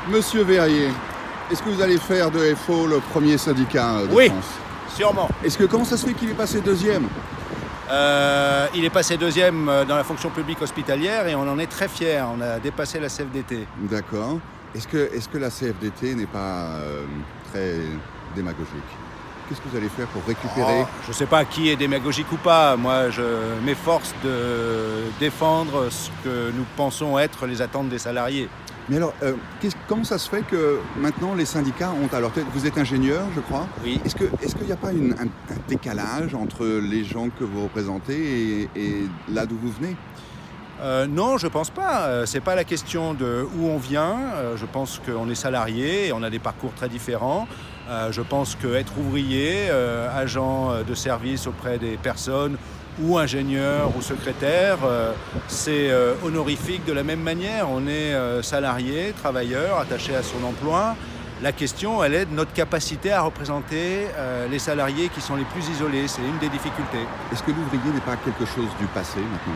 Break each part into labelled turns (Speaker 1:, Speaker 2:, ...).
Speaker 1: Monsieur Verrier, est-ce que vous allez faire de FO le premier syndicat de
Speaker 2: Oui,
Speaker 1: France?
Speaker 2: sûrement.
Speaker 1: Comment ça se fait qu'il est passé deuxième?
Speaker 2: Il est passé deuxième dans la fonction publique hospitalière et on en est très fiers. On a dépassé la CFDT.
Speaker 1: D'accord. Est-ce que la CFDT n'est pas très démagogique? Qu'est-ce que vous allez faire pour récupérer?
Speaker 2: Je ne sais pas qui est démagogique ou pas. Moi, je m'efforce de défendre ce que nous pensons être les attentes des salariés.
Speaker 1: Mais alors, comment ça se fait que maintenant les syndicats ont à leur tête... Vous êtes ingénieur, je crois.
Speaker 2: Oui.
Speaker 1: Est-ce qu'il n'y a pas un décalage entre les gens que vous représentez et là d'où vous venez?
Speaker 2: Non, je pense pas. C'est pas la question de où on vient. Je pense qu'on est salarié et on a des parcours très différents. Je pense qu'être ouvrier, agent de service auprès des personnes ou ingénieur ou secrétaire, c'est honorifique de la même manière. On est salarié, travailleur, attaché à son emploi. La question, elle est de notre capacité à représenter les salariés qui sont les plus isolés. C'est une des difficultés.
Speaker 1: Est-ce que l'ouvrier n'est pas quelque chose du passé maintenant?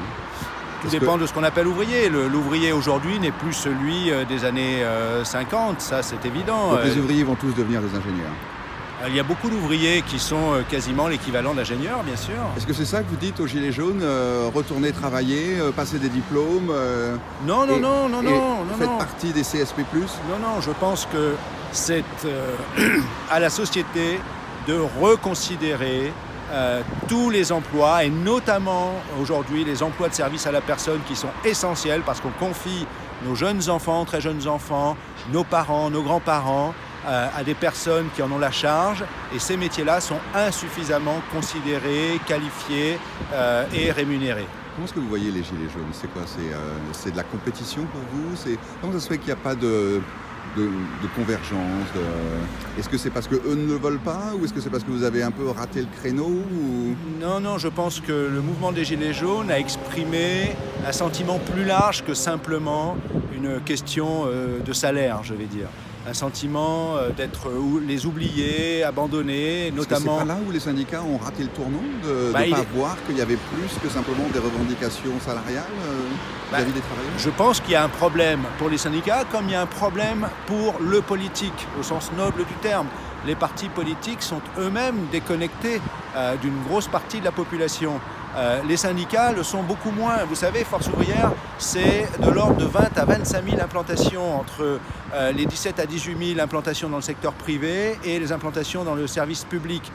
Speaker 2: Tout dépend de ce qu'on appelle ouvrier. L'ouvrier aujourd'hui n'est plus celui des années 50, ça c'est évident.
Speaker 1: Donc les ouvriers vont tous devenir des ingénieurs?
Speaker 2: Il y a beaucoup d'ouvriers qui sont quasiment l'équivalent d'ingénieurs, bien sûr.
Speaker 1: Est-ce que c'est ça que vous dites aux Gilets jaunes? Retourner travailler, passer des diplômes
Speaker 2: Non.
Speaker 1: Faites partie des CSP+?
Speaker 2: Non, je pense que c'est à la société de reconsidérer tous les emplois, et notamment aujourd'hui les emplois de service à la personne qui sont essentiels parce qu'on confie nos jeunes enfants, très jeunes enfants, nos parents, nos grands-parents à des personnes qui en ont la charge, et ces métiers-là sont insuffisamment considérés, qualifiés et rémunérés.
Speaker 1: Comment est-ce que vous voyez les Gilets jaunes? C'est quoi? C'est de la compétition pour vous? Comment ça se fait qu'il n'y a pas de convergence? Est-ce que c'est parce qu'eux ne le veulent pas, ou est-ce que c'est parce que vous avez un peu raté le créneau ou...
Speaker 2: Non, je pense que le mouvement des Gilets jaunes a exprimé un sentiment plus large que simplement une question de salaire, je vais dire. Un sentiment d'être les oubliés, abandonnés, notamment...
Speaker 1: C'est pas là où les syndicats ont raté le tournant, de ne pas voir qu'il y avait plus que simplement des revendications salariales vis-à-vis des travailleurs?
Speaker 2: Je pense qu'il y a un problème pour les syndicats, comme il y a un problème pour le politique, au sens noble du terme. Les partis politiques sont eux-mêmes déconnectés d'une grosse partie de la population. Les syndicats le sont beaucoup moins. Vous savez, Force ouvrière, c'est de l'ordre de 20 à 25 000 implantations, entre les 17 à 18 000 implantations dans le secteur privé et les implantations dans le service public.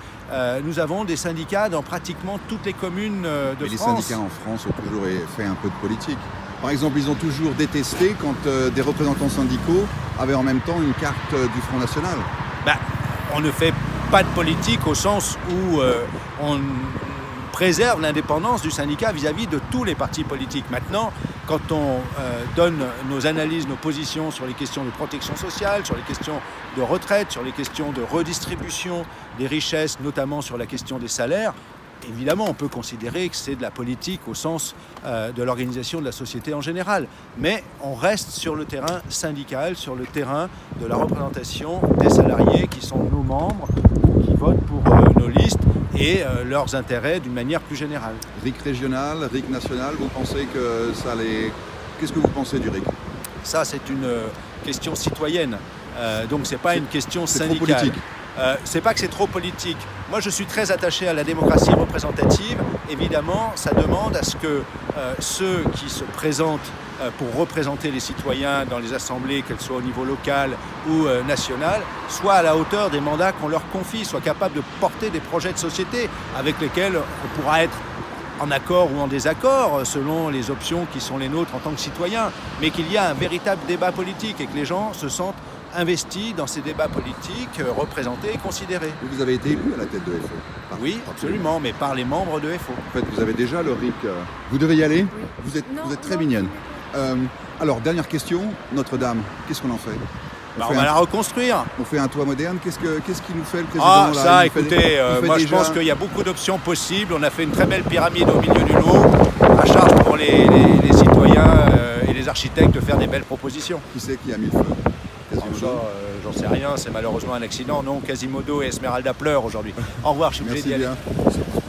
Speaker 2: Nous avons des syndicats dans pratiquement toutes les communes de France.
Speaker 1: Les syndicats en France ont toujours fait un peu de politique. Par exemple, ils ont toujours détesté quand des représentants syndicaux avaient en même temps une carte du Front National.
Speaker 2: On ne fait pas de politique au sens où on préserve l'indépendance du syndicat vis-à-vis de tous les partis politiques. Maintenant, quand on donne nos analyses, nos positions sur les questions de protection sociale, sur les questions de retraite, sur les questions de redistribution des richesses, notamment sur la question des salaires, évidemment, on peut considérer que c'est de la politique au sens de l'organisation de la société en général. Mais on reste sur le terrain syndical, sur le terrain de la représentation des salariés qui sont nos membres, qui votent pour nos listes et leurs intérêts d'une manière plus générale.
Speaker 1: RIC régional, RIC national, vous pensez que ça les... Qu'est-ce que vous pensez du RIC?
Speaker 2: Ça, c'est une question citoyenne. Donc, c'est pas une question syndicale.
Speaker 1: C'est trop politique.
Speaker 2: C'est pas que c'est trop politique. Moi, je suis très attaché à la démocratie représentative. Évidemment, ça demande à ce que ceux qui se présentent pour représenter les citoyens dans les assemblées, qu'elles soient au niveau local ou national, soient à la hauteur des mandats qu'on leur confie, soient capables de porter des projets de société avec lesquels on pourra être en accord ou en désaccord selon les options qui sont les nôtres en tant que citoyens, mais qu'il y a un véritable débat politique et que les gens se sentent investis dans ces débats politiques, représentés et considérés.
Speaker 1: Vous avez été élu à la tête de FO?
Speaker 2: Oui, absolument, mais par les membres de FO.
Speaker 1: En fait, vous avez déjà le RIC. Vous devez y aller?
Speaker 3: Oui.
Speaker 1: Vous êtes très mignonne. Alors, dernière question, Notre-Dame, qu'est-ce qu'on en fait?
Speaker 2: On va la reconstruire.
Speaker 1: On fait un toit moderne. Qu'est-ce qu'il nous fait le président?
Speaker 2: Écoutez, moi je pense qu'il y a beaucoup d'options possibles. On a fait une très belle pyramide au milieu du lot, à charge pour les citoyens et les architectes de faire des belles propositions.
Speaker 1: Qui c'est qui a mis le feu?
Speaker 2: J'en sais rien, c'est malheureusement un accident. Non, Quasimodo et Esmeralda pleurent aujourd'hui. Au revoir, je suis obligé d'y aller.
Speaker 1: Merci bien.